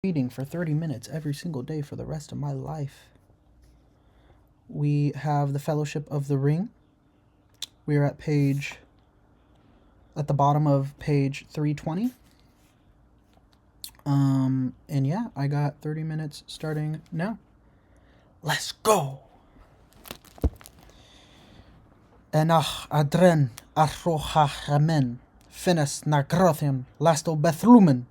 reading for 30 minutes every single day for the rest of my life. We have the Fellowship of the Ring. We are at the bottom of page 320. And yeah, I got 30 minutes starting now. Let's go! Enach adren arrochachamen, finis nagrothium lasto bethlumen,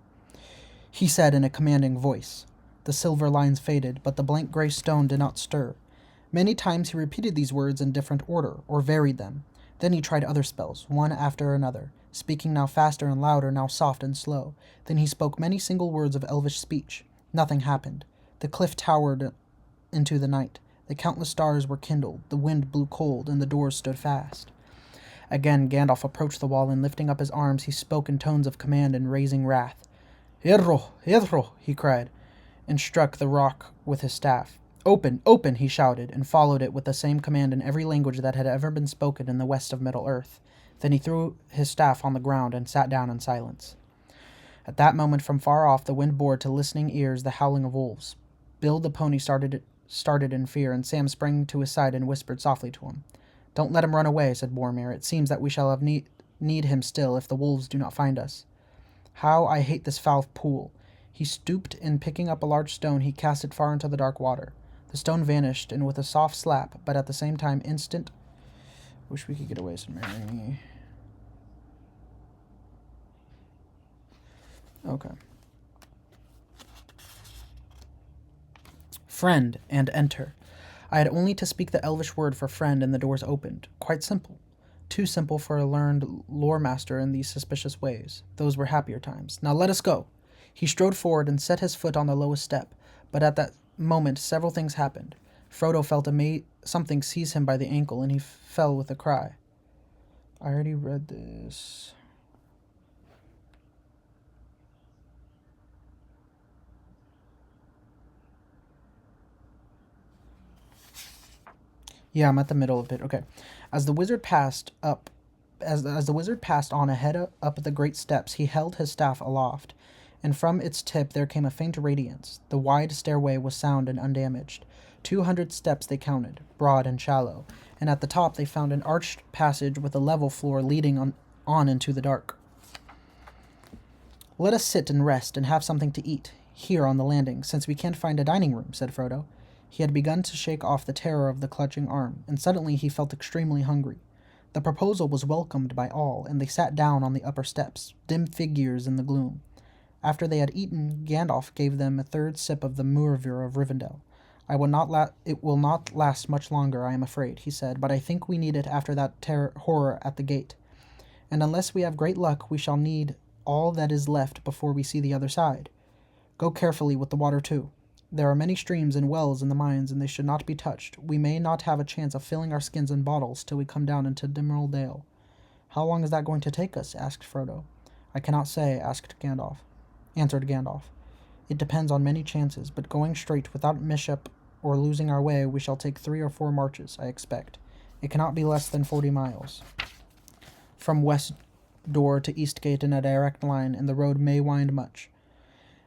he said in a commanding voice. The silver lines faded, but the blank gray stone did not stir. Many times he repeated these words in different order, or varied them. Then he tried other spells, one after another, speaking now faster and louder, now soft and slow. Then he spoke many single words of elvish speech. Nothing happened. The cliff towered into the night. The countless stars were kindled, the wind blew cold, and the doors stood fast. Again Gandalf approached the wall, and lifting up his arms, he spoke in tones of command and raising wrath. Hierro, hierro, he cried, and struck the rock with his staff. Open, open, he shouted, and followed it with the same command in every language that had ever been spoken in the west of Middle-earth. Then he threw his staff on the ground and sat down in silence. At that moment, from far off, the wind bore to listening ears the howling of wolves. Bill the pony started in fear, and Sam sprang to his side and whispered softly to him. Don't let him run away, said Boromir. It seems that we shall have need him still if the wolves do not find us. How I hate this foul pool. He stooped, and picking up a large stone, he cast it far into the dark water. The stone vanished, and with a soft slap, but at the same time instant... Wish we could get away, said Mary. Okay. Friend, and enter. I had only to speak the elvish word for friend, and the doors opened. Quite simple. Too simple for a learned lore master in these suspicious ways. Those were happier times. Now let us go. He strode forward and set his foot on the lowest step, but at that moment several things happened. Frodo felt something seize him by the ankle, and he fell with a cry. I already read this. Yeah, I'm at the middle of it. Okay. As the wizard passed on ahead up the great steps, he held his staff aloft, and from its tip there came a faint radiance. The wide stairway was sound and undamaged. 200 steps they counted, broad and shallow, and at the top they found an arched passage with a level floor leading on into the dark. Let us sit and rest and have something to eat, here on the landing, since we can't find a dining room, said Frodo. He had begun to shake off the terror of the clutching arm, and suddenly he felt extremely hungry. The proposal was welcomed by all, and they sat down on the upper steps, dim figures in the gloom. After they had eaten, Gandalf gave them a third sip of the Moorvir of Rivendell. It will not last much longer, I am afraid, he said, but I think we need it after that horror at the gate. And unless we have great luck, we shall need all that is left before we see the other side. Go carefully with the water, too. There are many streams and wells in the mines, and they should not be touched. We may not have a chance of filling our skins in bottles till we come down into Dimrill Dale. How long is that going to take us? Asked Frodo. I cannot say, answered Gandalf. It depends on many chances, but going straight without mishap or losing our way, we shall take 3 or 4 marches, I expect. It cannot be less than 40 miles. From West Door to Eastgate in a direct line, and the road may wind much.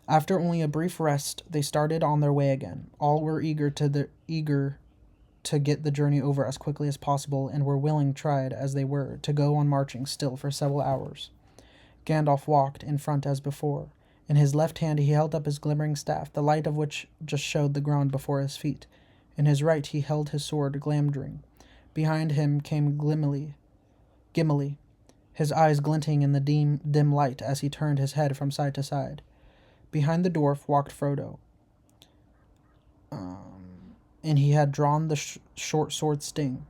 After only a brief rest, they started on their way again. All were eager to get the journey over as quickly as possible, and were willing, tried as they were, to go on marching still for several hours. Gandalf walked in front as before. In his left hand he held up his glimmering staff, the light of which just showed the ground before his feet. In his right he held his sword Glamdring. Behind him came Gimli, his eyes glinting in the dim light as he turned his head from side to side. Behind the dwarf walked Frodo, and he had drawn the short sword Sting.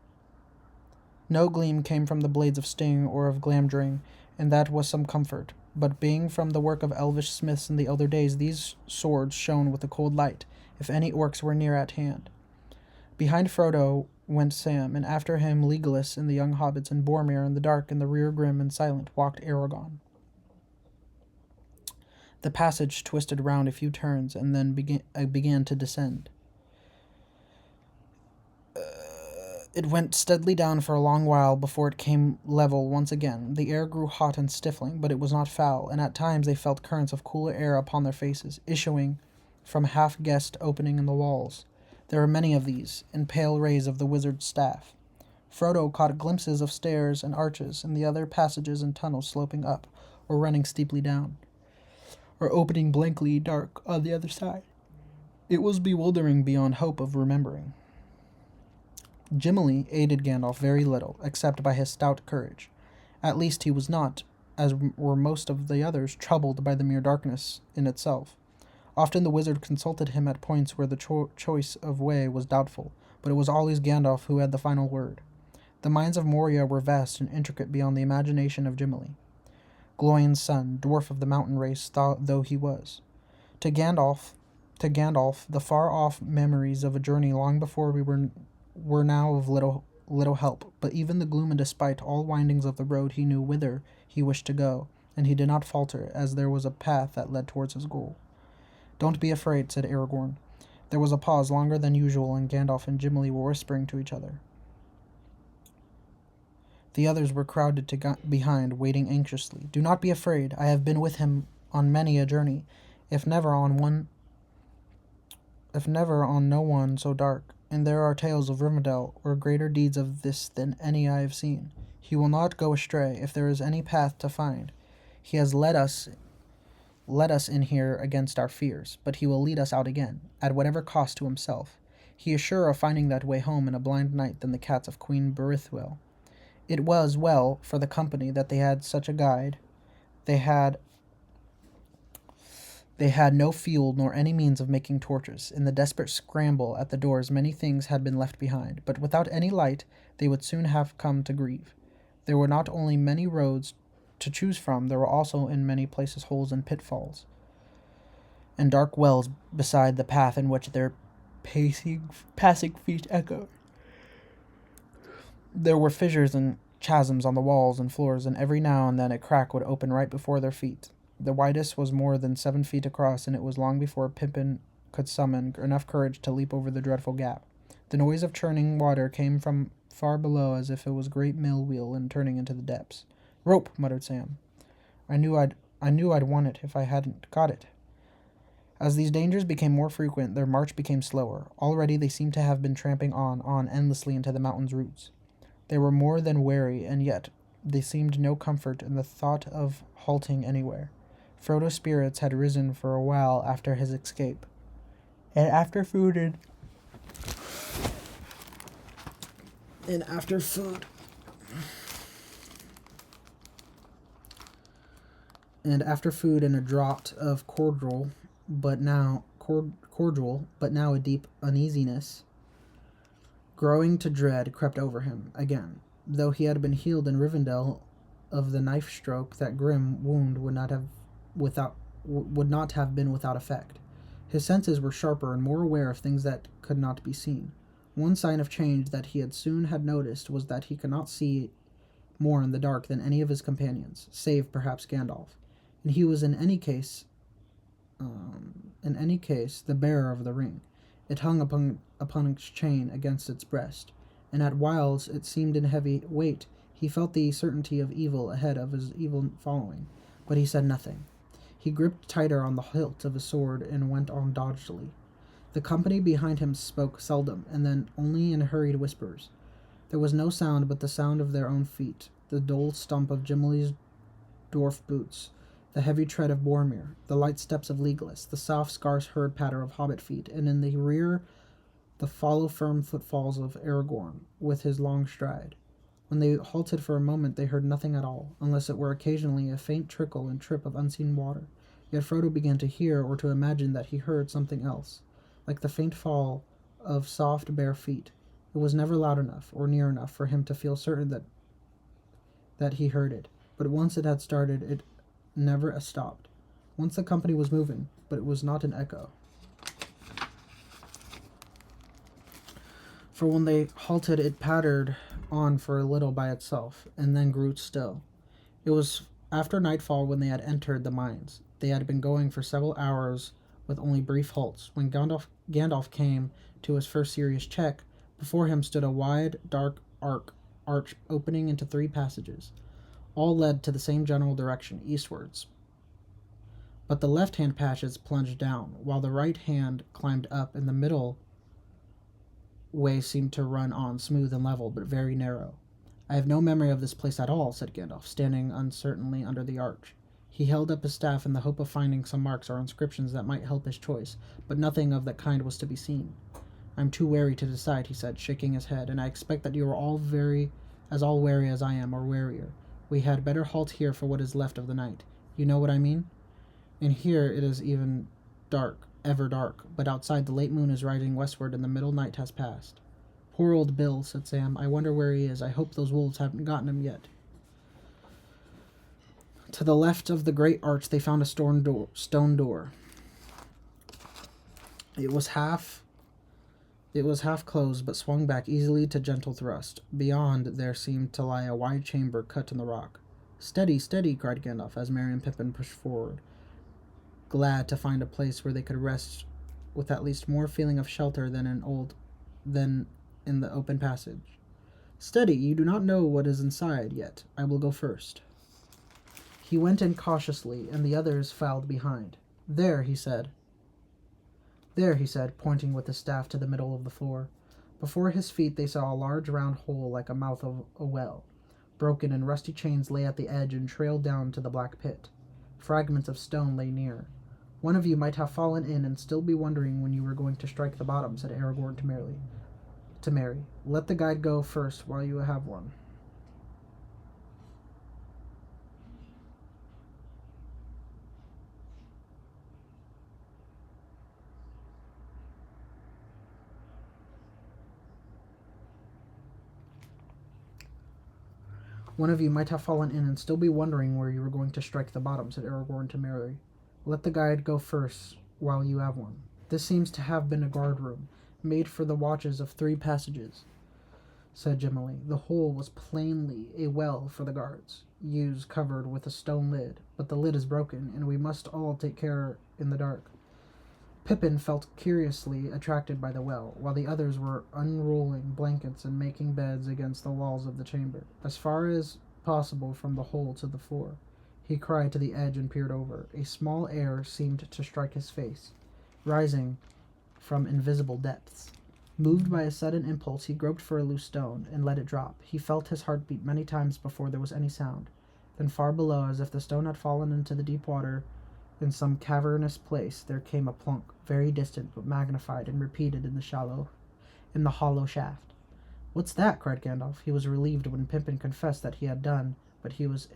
No gleam came from the blades of Sting or of Glamdring, and that was some comfort. But being from the work of elvish smiths in the elder days, these swords shone with a cold light, if any orcs were near at hand. Behind Frodo went Sam, and after him Legolas and the young hobbits, and Boromir in the dark in the rear, grim and silent, walked Aragorn. The passage twisted round a few turns, and then began to descend. It went steadily down for a long while before it came level once again. The air grew hot and stifling, but it was not foul, and at times they felt currents of cooler air upon their faces, issuing from a half-guessed opening in the walls. There were many of these, in pale rays of the wizard's staff. Frodo caught glimpses of stairs and arches, and the other passages and tunnels sloping up, or running steeply down, or opening blankly dark on the other side. It was bewildering beyond hope of remembering. Gimli aided Gandalf very little, except by his stout courage. At least he was not, as were most of the others, troubled by the mere darkness in itself. Often the wizard consulted him at points where the choice of way was doubtful, but it was always Gandalf who had the final word. The mines of Moria were vast and intricate beyond the imagination of Gimli, Glóin's son, dwarf of the mountain race though he was. To Gandalf, the far-off memories of a journey long before we were now of little help, but even the gloom and despite all windings of the road he knew whither he wished to go, and he did not falter, as there was a path that led towards his goal. "Don't be afraid," said Aragorn. There was a pause longer than usual, and Gandalf and Gimli were whispering to each other. The others were crowded behind, waiting anxiously. "Do not be afraid. I have been with him on many a journey, if never on no one so dark. And there are tales of Rivendell, or greater deeds of this than any I have seen. He will not go astray, if there is any path to find. He has led us in here against our fears, but he will lead us out again, at whatever cost to himself. He is surer of finding that way home in a blind night than the cats of Queen Berithwil. It was well for the company that they had such a guide. They had no fuel nor any means of making torches. In the desperate scramble at the doors many things had been left behind, but without any light they would soon have come to grief. There were not only many roads to choose from, there were also in many places holes and pitfalls, and dark wells beside the path in which their passing feet echoed. There were fissures and chasms on the walls and floors, and every now and then a crack would open right before their feet. The widest was more than 7 feet across, and it was long before Pippin could summon enough courage to leap over the dreadful gap. The noise of churning water came from far below, as if it was a great mill wheel and turning into the depths. "Rope," muttered Sam. I knew I'd won it if I hadn't got it." As these dangers became more frequent, their march became slower. Already they seemed to have been tramping on endlessly into the mountain's roots. They were more than weary, and yet they seemed no comfort in the thought of halting anywhere. Frodo's spirits had risen for a while after his escape, and after food and a draught of cordial, but now a deep uneasiness, growing to dread, crept over him again. Though he had been healed in Rivendell of the knife stroke, that grim wound would not have been without effect. His senses were sharper and more aware of things that could not be seen. One sign of change that he had soon noticed was that he could not see more in the dark than any of his companions, save perhaps Gandalf, and he was in any case the bearer of the ring. It hung upon its chain against its breast, and at whiles it seemed in heavy weight. He felt the certainty of evil ahead of his evil following, but he said nothing. He gripped tighter on the hilt of his sword and went on doggedly. The company behind him spoke seldom, and then only in hurried whispers. There was no sound but the sound of their own feet, the dull stump of Gimli's dwarf boots, the heavy tread of Boromir, the light steps of Legolas, the soft, scarce-heard patter of hobbit feet, and in the rear the firm footfalls of Aragorn with his long stride. When they halted for a moment they heard nothing at all, unless it were occasionally a faint trickle and trip of unseen water. Yet Frodo began to hear or to imagine that he heard something else, like the faint fall of soft bare feet. It was never loud enough or near enough for him to feel certain that he heard it, but once it had started, it never stopped. Once the company was moving, but it was not an echo. For when they halted, it pattered on for a little by itself, and then grew still. It was after nightfall when they had entered the mines. They had been going for several hours with only brief halts. When Gandalf came to his first serious check, Before him stood a wide, dark arch opening into 3 passages. All led to the same general direction, eastwards. But the left-hand passage plunged down, while the right hand climbed up, and the middle way seemed to run on, smooth and level, but very narrow. I have no memory of this place at all, said Gandalf, standing uncertainly under the arch. He held up his staff in the hope of finding some marks or inscriptions that might help his choice, but nothing of that kind was to be seen. I'm too wary to decide, he said, shaking his head, and I expect that you are all wary as I am, or warier. We had better halt here for what is left of the night. You know what I mean? And here it is even dark, ever dark, but outside the late moon is rising westward and the middle night has passed. Poor old Bill, said Sam. I wonder where he is. I hope those wolves haven't gotten him yet. To the left of the great arch they found a stone door. It was half closed, but swung back easily to gentle thrust. Beyond there seemed to lie a wide chamber cut in the rock. Steady, steady, cried Gandalf as Merry and Pippin pushed forward, glad to find a place where they could rest with at least more feeling of shelter than in the open passage. Steady, you do not know what is inside yet. I will go first. He went in cautiously, and the others filed behind. There, he said, pointing with his staff to the middle of the floor. Before his feet they saw a large round hole like a mouth of a well. Broken and rusty chains lay at the edge and trailed down to the black pit. Fragments of stone lay near. One of you might have fallen in and still be wondering when you were going to strike the bottom, said Aragorn to Merry. Let the guide go first while you have one. One of you might have fallen in and still be wondering where you were going to strike the bottom, said Aragorn to Merry. Let the guide go first while you have one. This seems to have been a guard room, made for the watches of 3 passages, said Gimli. The hole was plainly a well for the guards, used covered with a stone lid, but the lid is broken, and we must all take care in the dark. Pippin felt curiously attracted by the well, while the others were unrolling blankets and making beds against the walls of the chamber, as far as possible from the hole to the floor. He cried to the edge and peered over. A small air seemed to strike his face, rising from invisible depths. Moved by a sudden impulse, he groped for a loose stone and let it drop. He felt his heart beat many times before there was any sound. Then far below, as if the stone had fallen into the deep water in some cavernous place, there came a plunk, very distant but magnified and repeated in the hollow shaft. What's that? Cried Gandalf. He was relieved when Pippin confessed that he had done what he was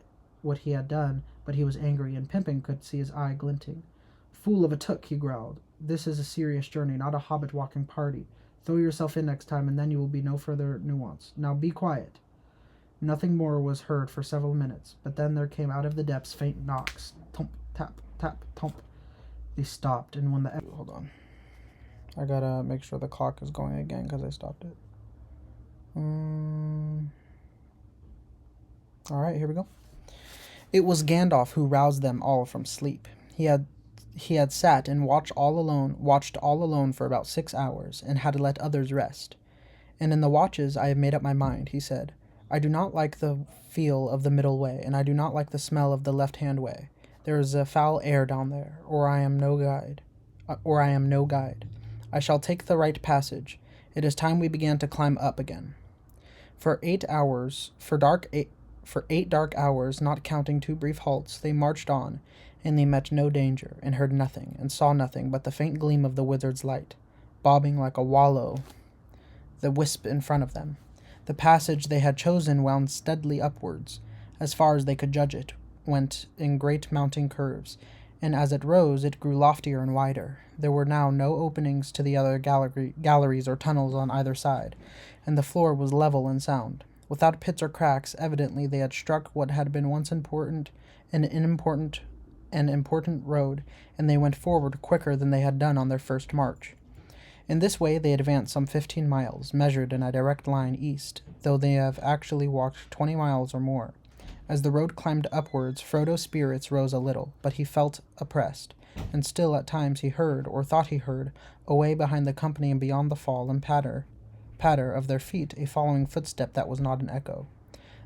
angry, and Pippin could see his eye glinting. Fool of a Took, he growled. This is a serious journey, not a hobbit walking party. Throw yourself in next time, and then you will be no further nuance. Now be quiet. Nothing more was heard for several minutes, but then there came out of the depths faint knocks. Thump, tap, tap, thump. They stopped, and when the... Hold on. I gotta make sure the clock is going again, because I stopped it. Alright, here we go. It was Gandalf who roused them all from sleep. He had sat and watched all alone for about 6 hours, and had let others rest. And in the watches I have made up my mind, he said. I do not like the feel of the middle way, and I do not like the smell of the left-hand way. There is a foul air down there, or I am no guide. I shall take the right passage. It is time we began to climb up again. For 8 dark hours, not counting 2 brief halts, they marched on, and they met no danger, and heard nothing, and saw nothing but the faint gleam of the wizard's light, bobbing like a the wisp in front of them. The passage they had chosen wound steadily upwards, as far as they could judge it, went in great mounting curves, and as it rose it grew loftier and wider. There were now no openings to the other galleries or tunnels on either side, and the floor was level and sound. Without pits or cracks, evidently they had struck what had been once an important road, and they went forward quicker than they had done on their first march. In this way they advanced some 15 miles, measured in a direct line east, though they have actually walked 20 miles or more. As the road climbed upwards, Frodo's spirits rose a little, but he felt oppressed, and still at times he heard, or thought he heard, away behind the company and beyond the fall and patter patter of their feet, a following footstep that was not an echo.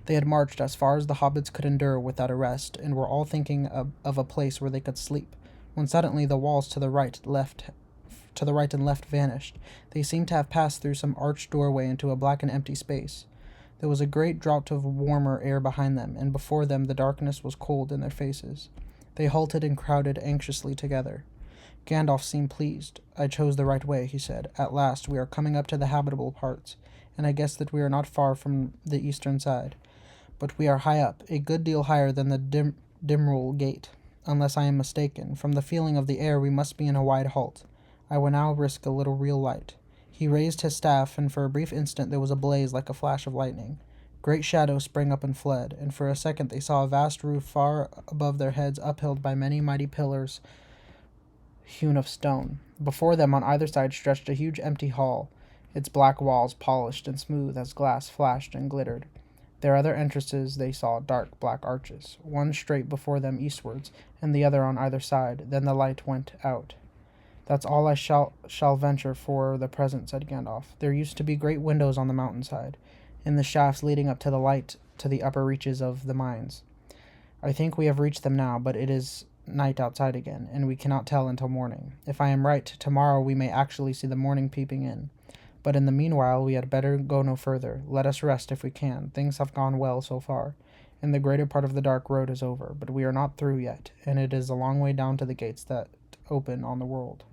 They had marched as far as the hobbits could endure without a rest, and were all thinking of a place where they could sleep, when suddenly the walls to the right and left vanished. They seemed to have passed through some arched doorway into a black and empty space. There was a great draught of warmer air behind them, and before them the darkness was cold in their faces. They halted and crowded anxiously together. Gandalf seemed pleased. "I chose the right way," he said. "At last we are coming up to the habitable parts, and I guess that we are not far from the eastern side. But we are high up, a good deal higher than the Dimrul Gate. Unless I am mistaken, from the feeling of the air we must be in a wide halt. I will now risk a little real light." He raised his staff, and for a brief instant there was a blaze like a flash of lightning. Great shadows sprang up and fled, and for a second they saw a vast roof far above their heads upheld by many mighty pillars hewn of stone. Before them on either side stretched a huge empty hall, its black walls polished and smooth as glass flashed and glittered. Their other entrances they saw dark black arches, one straight before them eastwards, and the other on either side. Then the light went out. "That's all I shall venture for the present," said Gandalf. "There used to be great windows on the mountainside, in the shafts leading up to the light to the upper reaches of the mines. I think we have reached them now, but it is night outside again, and we cannot tell until morning. If I am right, tomorrow we may actually see the morning peeping in. But in the meanwhile we had better go no further. Let us rest if we can. Things have gone well so far, and the greater part of the dark road is over, but we are not through yet, and it is a long way down to the gates that open on the world."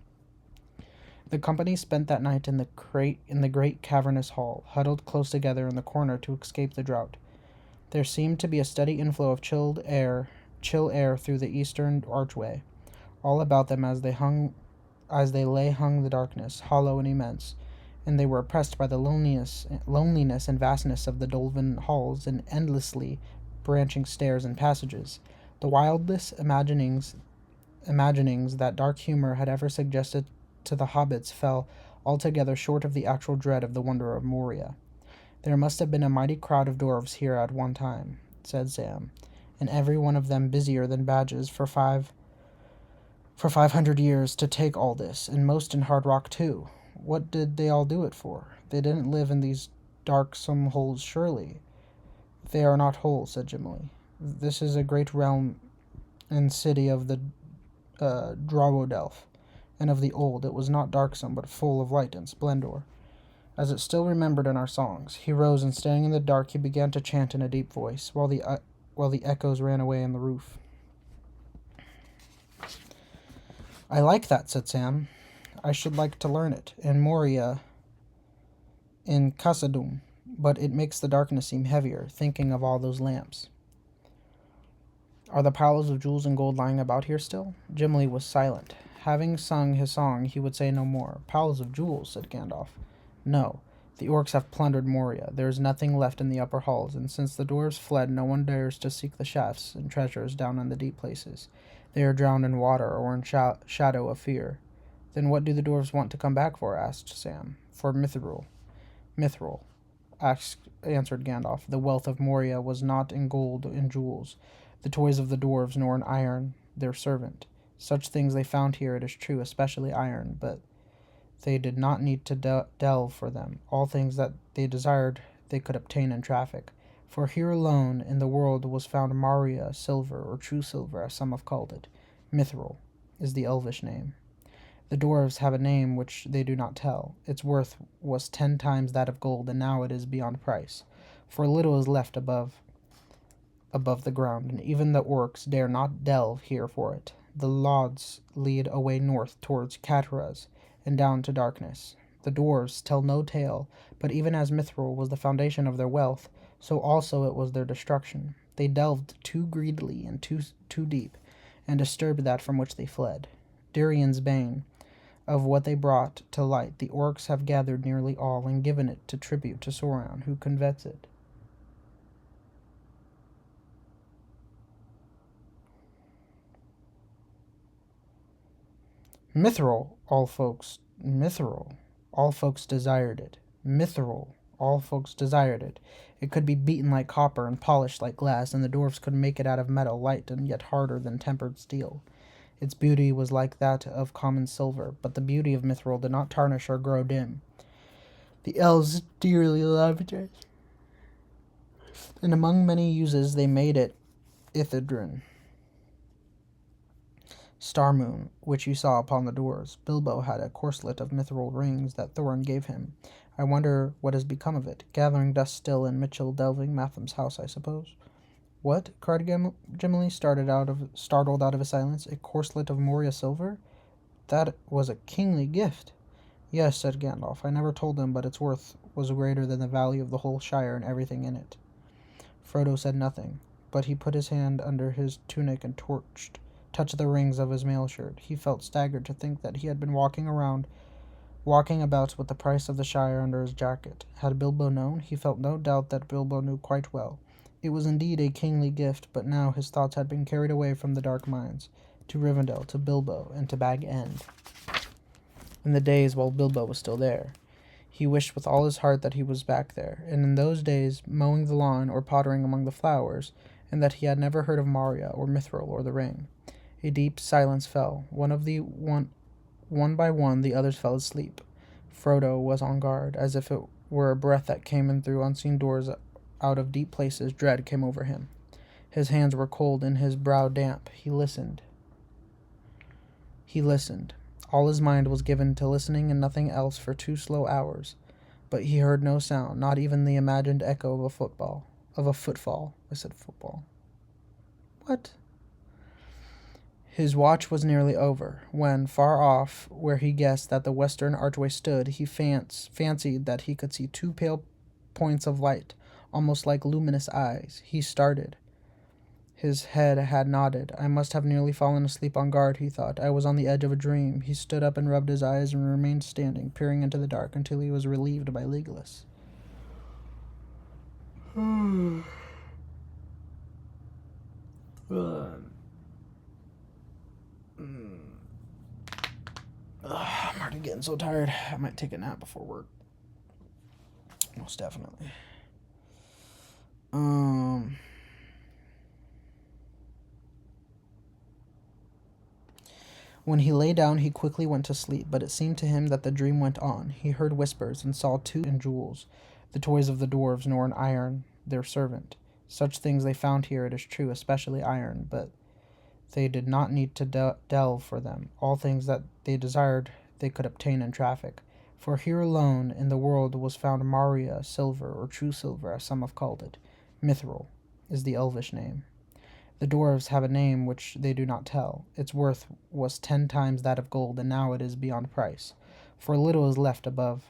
The company spent that night in the great cavernous hall, huddled close together in the corner to escape the draught. There seemed to be a steady inflow of chill air through the eastern archway. All about them as they lay hung the darkness, hollow and immense, and they were oppressed by the loneliness and vastness of the dolven halls and endlessly branching stairs and passages. The wildest imaginings that dark humor had ever suggested to the hobbits fell altogether short of the actual dread of the wonder of Moria. "There must have been a mighty crowd of dwarves here at one time," said Sam, "and every one of them busier than badgers for 500 years to take all this, and most in hard rock too. What did they all do it for? They didn't live in these darksome holes, surely." "They are not holes," said Gimli. "This is a great realm and city of the Dromodelf, and of the old. It was not darksome, but full of light and splendor, as it still remembered in our songs." He rose, and standing in the dark he began to chant in a deep voice, while the echoes ran away in the roof. "I like that," said Sam. "I should like to learn it, in Moria, in Khazad-dûm, but it makes the darkness seem heavier, thinking of all those lamps." "Are the piles of jewels and gold lying about here still?" Gimli was silent. Having sung his song, he would say no more. "Piles of jewels," said Gandalf. "No. The orcs have plundered Moria. There is nothing left in the upper halls, and since the dwarves fled, no one dares to seek the shafts and treasures down in the deep places. They are drowned in water or in shadow of fear." "Then what do the dwarves want to come back for?" asked Sam. "For Mithril." "Mithril," answered Gandalf. "The wealth of Moria was not in gold and jewels, the toys of the dwarves, nor in iron, their servant. Such things they found here, it is true, especially iron, but they did not need to delve for them. All things that they desired they could obtain in traffic. For here alone in the world was found Maria silver, or true silver, as some have called it. Mithril is the elvish name. The dwarves have a name which they do not tell. Its worth was 10 times that of gold, and now it is beyond price, for little is left above the ground, and even the orcs dare not delve here for it. The Lodds lead away north towards Catharaz, and down to darkness. The dwarves tell no tale, but even as Mithril was the foundation of their wealth, so also it was their destruction. They delved too greedily and too deep, and disturbed that from which they fled. Durian's bane. Of what they brought to light, the orcs have gathered nearly all, and given it to tribute to Sauron, who covets it. Mithril, all folks desired it. Mithril, all folks desired it. It could be beaten like copper and polished like glass, and the dwarfs could make it out of metal, light and yet harder than tempered steel. Its beauty was like that of common silver, but the beauty of Mithril did not tarnish or grow dim. The elves dearly loved it, and among many uses they made it Ithildren, Star Moon, which you saw upon the doors. Bilbo had a corselet of mithril rings that Thorin gave him. I wonder what has become of it. Gathering dust still in Mitchell delving Matham's house, I suppose. What? Cried Gimli, startled out of his silence. A corselet of Moria silver? That was a kingly gift. Yes, said Gandalf. I never told him, but its worth was greater than the value of the whole Shire and everything in it. Frodo said nothing, but he put his hand under his tunic and touched the rings of his mail shirt. He felt staggered to think that he had been walking about with the price of the Shire under his jacket. Had Bilbo known? He felt no doubt that Bilbo knew quite well. It was indeed a kingly gift, but now his thoughts had been carried away from the dark mines, to Rivendell, to Bilbo, and to Bag End. In the days while Bilbo was still there. He wished with all his heart that he was back there, and in those days mowing the lawn or pottering among the flowers, and that he had never heard of Moria or Mithril or the ring. A deep silence fell. One by one the others fell asleep. Frodo was on guard, as if it were a breath that came in through unseen doors out of deep places. Dread came over him. His hands were cold and his brow damp. He listened. All his mind was given to listening and nothing else for 2 slow hours. But he heard no sound, not even the imagined echo of a footfall. I said football. What? His watch was nearly over, when, far off, where he guessed that the western archway stood, he fancied that he could see 2 pale points of light, almost like luminous eyes. He started. His head had nodded. I must have nearly fallen asleep on guard, he thought. I was on the edge of a dream. He stood up and rubbed his eyes and remained standing, peering into the dark until he was relieved by Legolas. I'm already getting so tired. I might take a nap before work. Most definitely. When he lay down, he quickly went to sleep, but it seemed to him that the dream went on. He heard whispers and saw 2 and jewels, the toys of the dwarves, nor an iron, their servant. Such things they found here, it is true, especially iron, but they did not need to delve for them. All things that they desired they could obtain in traffic. For here alone in the world was found Moria silver, or true silver, as some have called it. Mithril is the elvish name. The dwarves have a name which they do not tell. Its worth was 10 times that of gold, and now it is beyond price. For little is left above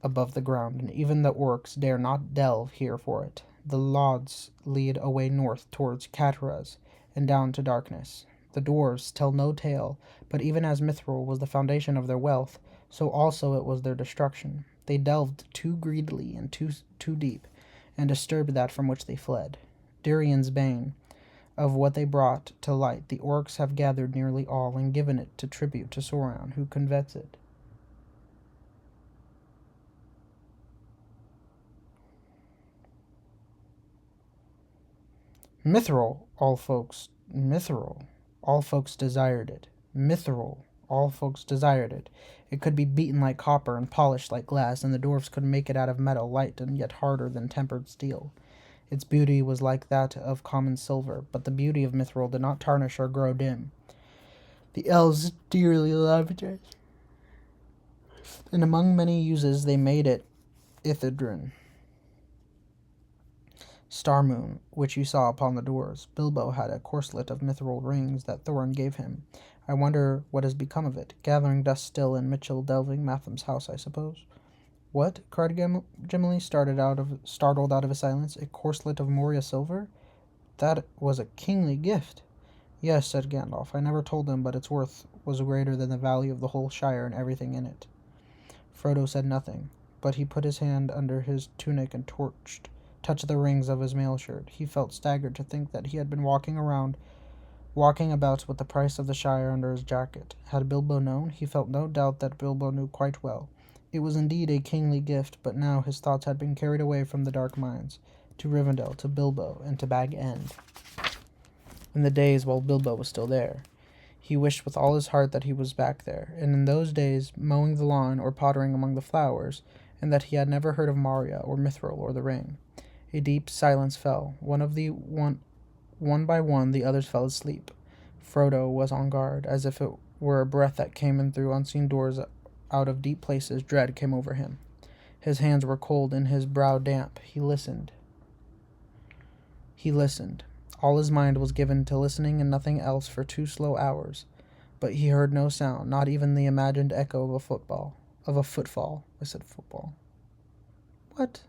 the ground, and even the orcs dare not delve here for it. The Lodds lead away north towards Catharaz, and down to darkness. The dwarves tell no tale, but even as Mithril was the foundation of their wealth, so also it was their destruction. They delved too greedily and too deep, and disturbed that from which they fled. Durian's bane. Of what they brought to light, the orcs have gathered nearly all, and given it to tribute to Sauron, who covets it. Mithril, all folks desired it. Mithril, all folks desired it. It could be beaten like copper and polished like glass, and the dwarfs could make it out of metal, light and yet harder than tempered steel. Its beauty was like that of common silver, but the beauty of Mithril did not tarnish or grow dim. The elves dearly loved it, and among many uses they made it Ithildren, Star Moon, which you saw upon the doors. Bilbo had a corselet of mithril rings that Thorin gave him. I wonder what has become of it. Gathering dust still in Mitchell delving Matham's house, I suppose. What? Cried Gimli, startled out of his silence. A corselet of Moria silver? That was a kingly gift. Yes, said Gandalf. I never told him, but its worth was greater than the value of the whole Shire and everything in it. Frodo said nothing, but he put his hand under his tunic and touched the rings of his mail shirt. He felt staggered to think that he had been walking about with the price of the Shire under his jacket. Had Bilbo known? He felt no doubt that Bilbo knew quite well. It was indeed a kingly gift, but now his thoughts had been carried away from the dark mines, to Rivendell, to Bilbo, and to Bag End. In the days while Bilbo was still there. He wished with all his heart that he was back there, and in those days mowing the lawn or pottering among the flowers, and that he had never heard of Moria or Mithril or the Ring. A deep silence fell. One by one, the others fell asleep. Frodo was on guard, as if it were a breath that came in through unseen doors out of deep places. Dread came over him. His hands were cold and his brow damp. He listened. All his mind was given to listening and nothing else for 2 slow hours. But he heard no sound, not even the imagined echo of a footfall. I said football. What?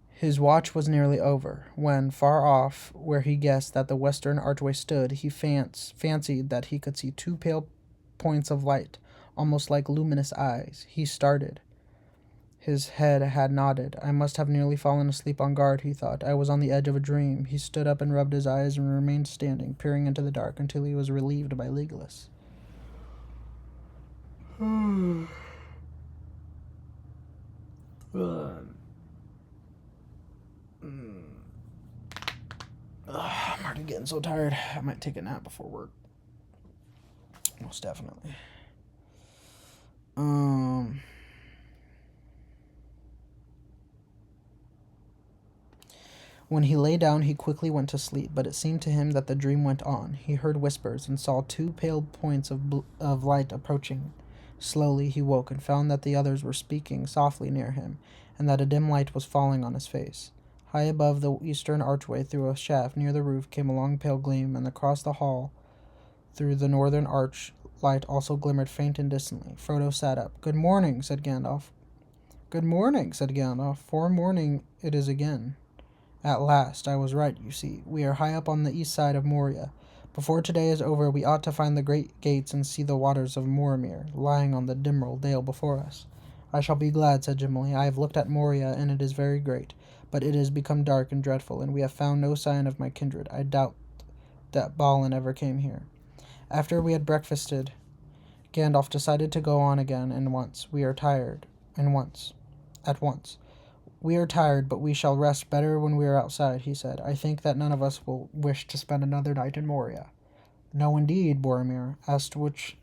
His watch was nearly over, when, far off, where he guessed that the western archway stood, he fancied that he could see 2 pale points of light, almost like luminous eyes. He started. His head had nodded. I must have nearly fallen asleep on guard, he thought. I was on the edge of a dream. He stood up and rubbed his eyes and remained standing, peering into the dark until he was relieved by Legolas. I'm already getting so tired. I might take a nap before work. Most definitely. When he lay down, he quickly went to sleep, but it seemed to him that the dream went on. He heard whispers and saw 2 pale points of light approaching. Slowly he woke and found that the others were speaking softly near him, and that a dim light was falling on his face. High above the eastern archway, through a shaft near the roof, came a long pale gleam, and across the hall, through the northern arch, light also glimmered faint and distantly. Frodo sat up. "Good morning," said Gandalf. "Good morning," said Gandalf. "For morning it is again. At last, I was right, you see. We are high up on the east side of Moria. Before today is over, we ought to find the great gates and see the waters of Boromir lying on the Dimril Dale before us." "I shall be glad," said Gimli. "I have looked at Moria, and it is very great, but it has become dark and dreadful, and we have found no sign of my kindred. I doubt that Balin ever came here." After we had breakfasted, Gandalf decided to go on again at once. "We are tired, but we shall rest better when we are outside," he said. "I think that none of us will wish to spend another night in Moria." "No, indeed," Boromir asked. "Which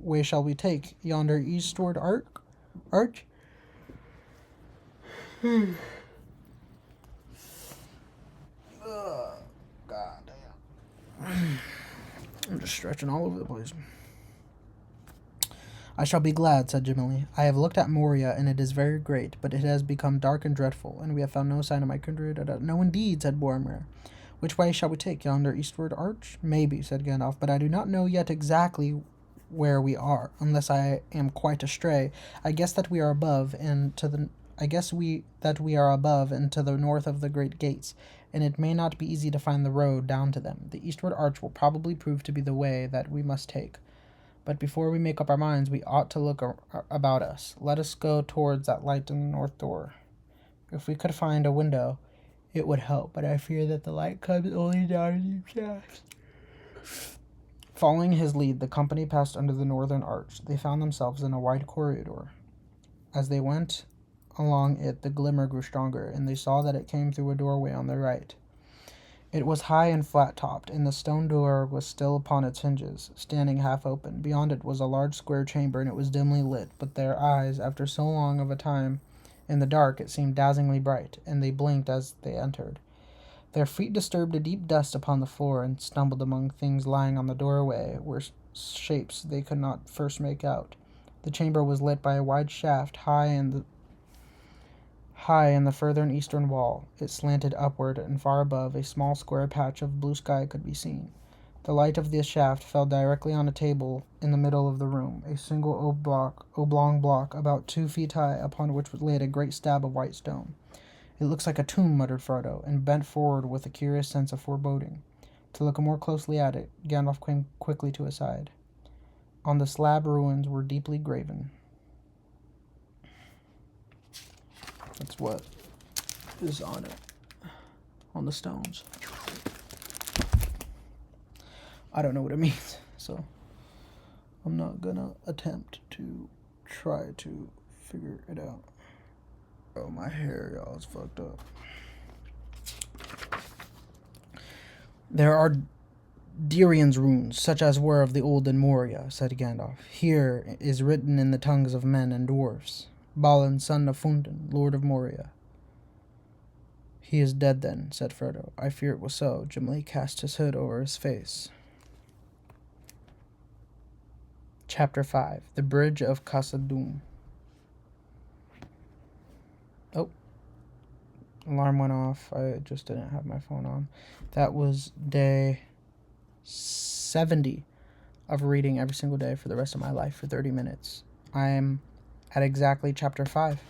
way shall we take? Yonder eastward arch?" God damn. I'm just stretching all over the place. "I shall be glad," said Gimli. "I have looked at Moria, and it is very great, but it has become dark and dreadful, and we have found no sign of my kindred." "No, indeed," said Boromir. "Which way shall we take? Yonder eastward arch?" "Maybe," said Gandalf, "but I do not know yet exactly where we are, unless I am quite astray. I guess that we are above and to the north of the great gates, and it may not be easy to find the road down to them. The eastward arch will probably prove to be the way that we must take. But before we make up our minds, we ought to look about us. Let us go towards that light in the north door. If we could find a window, it would help, but I fear that the light comes only down a deep shaft." Following his lead, the company passed under the northern arch. They found themselves in a wide corridor. As they went along it, the glimmer grew stronger, and they saw that it came through a doorway on the right. It was high and flat-topped, and the stone door was still upon its hinges, standing half open. Beyond it was a large square chamber, and it was dimly lit, but their eyes, after so long of a time in the dark, it seemed dazzlingly bright, and they blinked as they entered. Their feet disturbed a deep dust upon the floor, and stumbled among things lying on the doorway, were shapes they could not first make out. The chamber was lit by a wide shaft high in the further and eastern wall. It slanted upward, and far above, a small square patch of blue sky could be seen. The light of this shaft fell directly on a table in the middle of the room, a single oblong block about 2 feet high, upon which was laid a great slab of white stone. "It looks like a tomb," muttered Frodo, and bent forward with a curious sense of foreboding. To look more closely at it, Gandalf came quickly to his side. On the slab ruins were deeply graven. That's what is on it, on the stones. I don't know what it means, so I'm not gonna attempt to try to figure it out. Oh, my hair, y'all, is fucked up. "There are Dirian's runes, such as were of the old in Moria," said Gandalf. "Here is written in the tongues of men and dwarfs." Balin, son of Fundin, Lord of Moria. He is dead then, said Frodo. I fear it was so. Gimli cast his hood over his face. Chapter 5. The Bridge of Khazad-dûm. Oh. Alarm went off. I just didn't have my phone on. That was day 70 of reading every single day for the rest of my life for 30 minutes. I am at exactly chapter 5.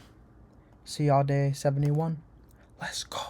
See y'all day 71. Let's go.